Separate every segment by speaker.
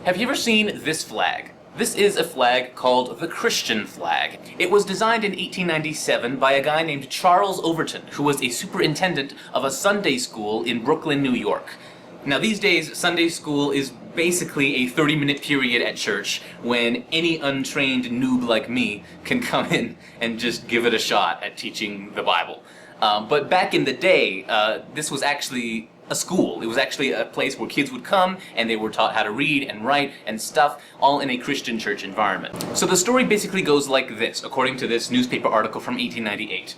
Speaker 1: Have you ever seen this flag? This is a flag called the Christian flag. It was designed in 1897 by a guy named Charles Overton, who was a superintendent of a Sunday school in Brooklyn, New York. Now these days, Sunday school is basically a 30-minute period at church when any untrained noob like me can come in and just give it a shot at teaching the Bible. But back in the day, this was actually a school. It was actually a place where kids would come and they were taught how to read and write and stuff, all in a Christian church environment. So the story basically goes like this, according to this newspaper article from 1898.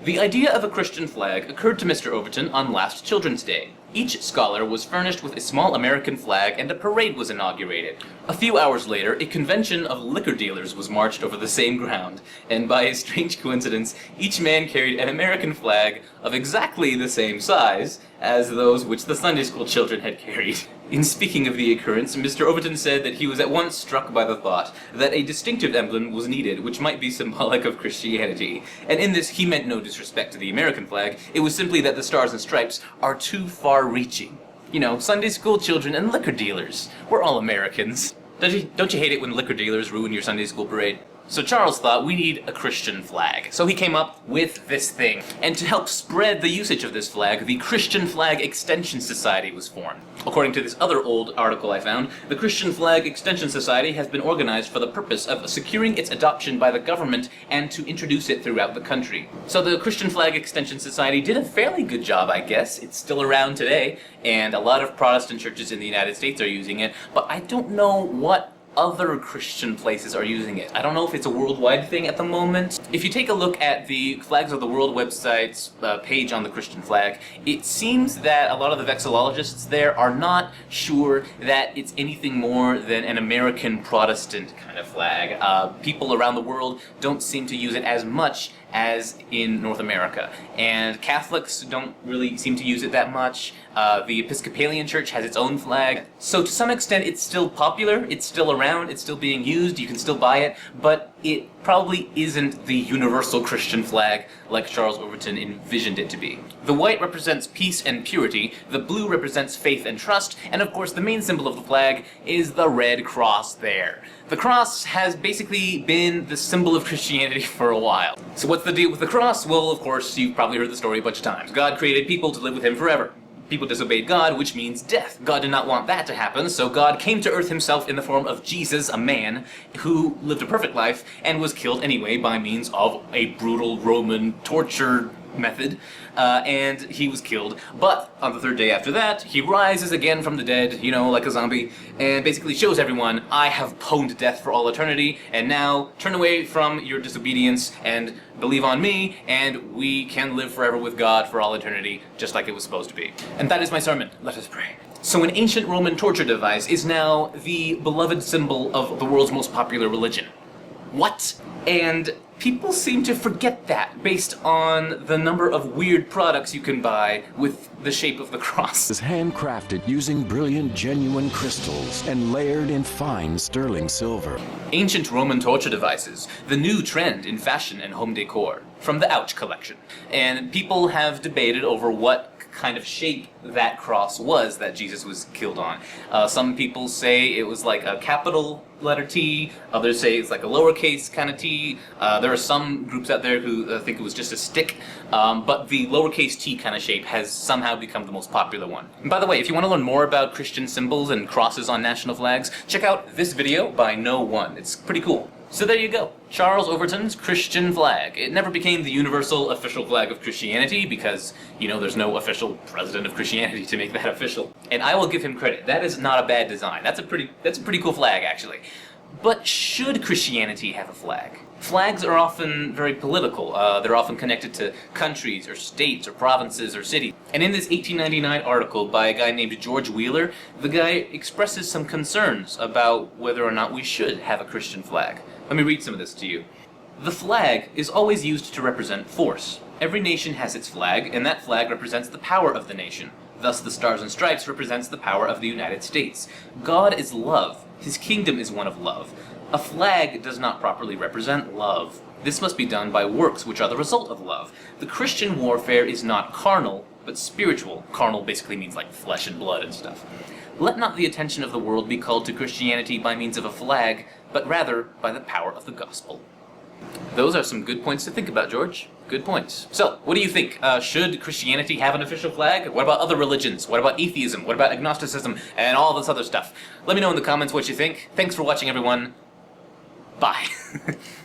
Speaker 1: The idea of a Christian flag occurred to Mr. Overton on last Children's Day. Each scholar was furnished with a small American flag and a parade was inaugurated. A few hours later, a convention of liquor dealers was marched over the same ground, and by a strange coincidence, each man carried an American flag of exactly the same size as those which the Sunday school children had carried. In speaking of the occurrence, Mr. Overton said that he was at once struck by the thought that a distinctive emblem was needed which might be symbolic of Christianity. And in this, he meant no disrespect to the American flag. It was simply that the stars and stripes are too far-reaching. You know, Sunday school children and liquor dealers. We're all Americans. Don't you hate it when liquor dealers ruin your Sunday school parade? So Charles thought, we need a Christian flag. So he came up with this thing. And to help spread the usage of this flag, the Christian Flag Extension Society was formed. According to this other old article I found, the Christian Flag Extension Society has been organized for the purpose of securing its adoption by the government and to introduce it throughout the country. So the Christian Flag Extension Society did a fairly good job, I guess. It's still around today, and a lot of Protestant churches in the United States are using it, but I don't know what other Christian places are using it. I don't know if it's a worldwide thing at the moment. If you take a look at the Flags of the World website's page on the Christian flag, it seems that a lot of the vexillologists there are not sure that it's anything more than an American Protestant kind of flag. People around the world don't seem to use it as much as in North America. And Catholics don't really seem to use it that much. The Episcopalian Church has its own flag. So to some extent it's still popular, it's still around, it's still being used, you can still buy it, but it probably isn't the universal Christian flag like Charles Overton envisioned it to be. The white represents peace and purity, the blue represents faith and trust, and of course the main symbol of the flag is the red cross there. The cross has basically been the symbol of Christianity for a while. So what's the deal with the cross? Well, of course, you've probably heard the story a bunch of times. God created people to live with him forever. People disobeyed God, which means death. God did not want that to happen, so God came to earth himself in the form of Jesus, a man, who lived a perfect life and was killed anyway by means of a brutal Roman torture method, and he was killed. But on the third day after that, he rises again from the dead, you know, like a zombie, and basically shows everyone, I have pwned death for all eternity, and now turn away from your disobedience and believe on me, and we can live forever with God for all eternity, just like it was supposed to be. And that is my sermon. Let us pray. So an ancient Roman torture device is now the beloved symbol of the world's most popular religion. What? And people seem to forget that based on the number of weird products you can buy with the shape of the cross.
Speaker 2: Is handcrafted using brilliant genuine crystals and layered in fine sterling silver.
Speaker 1: Ancient Roman torture devices, the new trend in fashion and home decor, from the Ouch collection. And people have debated over what kind of shape that cross was that Jesus was killed on. Some people say it was like a capital letter T, others say it's like a lowercase kind of T. There are some groups out there who think it was just a stick, but the lowercase T kind of shape has somehow become the most popular one. And by the way, if you want to learn more about Christian symbols and crosses on national flags, check out this video by No One. It's pretty cool. So there you go. Charles Overton's Christian flag. It never became the universal official flag of Christianity because, you know, there's no official president of Christianity to make that official. And I will give him credit. That is not a bad design. That's a pretty cool flag, actually. But should Christianity have a flag? Flags are often very political. They're often connected to countries or states or provinces or cities. And in this 1899 article by a guy named George Wheeler, the guy expresses some concerns about whether or not we should have a Christian flag. Let me read some of this to you. The flag is always used to represent force. Every nation has its flag, and that flag represents the power of the nation. Thus the Stars and Stripes represents the power of the United States. God is love. His kingdom is one of love. A flag does not properly represent love. This must be done by works which are the result of love. The Christian warfare is not carnal, but spiritual. Carnal basically means like flesh and blood and stuff. Let not the attention of the world be called to Christianity by means of a flag, but rather by the power of the gospel. Those are some good points to think about, George. Good points. So, what do you think? Should Christianity have an official flag? What about other religions? What about atheism? What about agnosticism? And all this other stuff? Let me know in the comments what you think. Thanks for watching, everyone. Bye.